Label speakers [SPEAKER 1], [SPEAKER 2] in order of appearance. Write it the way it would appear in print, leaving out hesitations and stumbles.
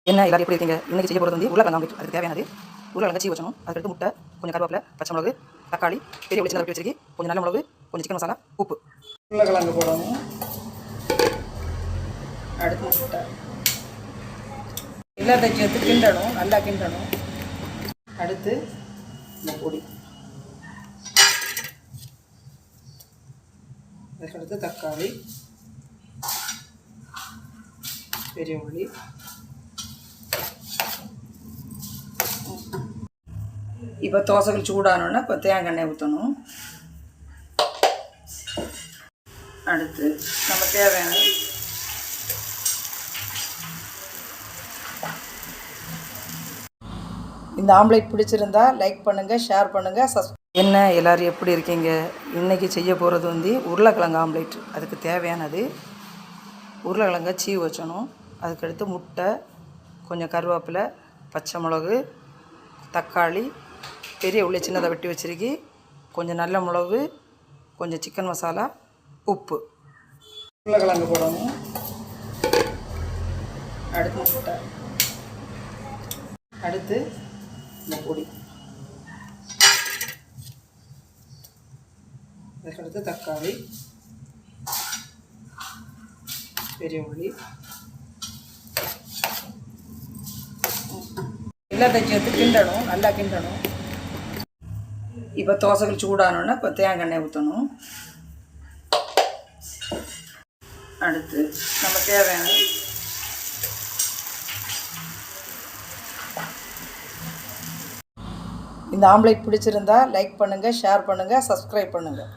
[SPEAKER 1] என்ன எல்லாரும் எப்படி இருக்கீங்க? இன்னைக்கு செய்ய போகிறது வந்து உருளைக்கிழங்கு ஆம்லெட். அதுக்கு தேவையானது உருளைக்கிழங்கு சீவி வச்சணும். அதுக்கடுத்து முட்டை, கொஞ்சம் கருவேப்பிலை, பச்சை மிளகு, தக்காளி, பெரிய உள்ளி சின்ன வெட்டி வச்சிருக்கி, கொஞ்சம் நல்ல மிளகு, கொஞ்சம் சிக்கன் மசாலா, உப்பு.
[SPEAKER 2] உருளைக்கிழங்கு போடணும். அடுத்து முட்டை எல்லாத்தையும் சேர்த்து கிண்டணும், நல்லா கிண்டணும். அடுத்து இந்த பொடி, அதுக்கடுத்து தக்காளி, பெரிய உள்ளி, இப்போ தோசைகள் சூடானோன்னா இப்போ தேங்காய் எண்ணெய் ஊற்றணும். அடுத்து நம்ம தேவையான இந்த ஆம்லேட் பிடிச்சிருந்தா லைக் பண்ணுங்கள், ஷேர் பண்ணுங்கள்,
[SPEAKER 1] என்ன எல்லோரும் எப்படி இருக்கீங்க? இன்றைக்கி செய்ய போகிறது வந்து உருளைக்கிழங்கு ஆம்லேட். அதுக்கு தேவையானது உருளைக்கிழங்க சீவி வச்சணும். அதுக்கடுத்து முட்டை, கொஞ்சம் கருவேப்பிலை, பச்சை மிளகு, தக்காளி, பெரிய உள்ளி சின்னதை வெட்டி வச்சிருக்கி, கொஞ்சம் நல்ல மிளகு, கொஞ்சம் சிக்கன் மசாலா, உப்பு.
[SPEAKER 2] உருளைக்கிழங்கு போடணும். அடுத்து முட்டை, அடுத்து இந்த பொடி, அதுக்கடுத்து தக்காளி, பெரிய உள்ளி, எல்லாத்தையும் சேர்த்து கிண்டணும், நல்லா கிண்டணும். இப்போ தோசைகள் சூடானோன்னா இப்போ தேங்காய் எண்ணெய் ஊற்றணும். அடுத்து நம்ம தேவையான இந்த ஆம்லேட் பிடிச்சிருந்தா லைக் பண்ணுங்கள், ஷேர் பண்ணுங்கள், சப்ஸ்கிரைப் பண்ணுங்கள்.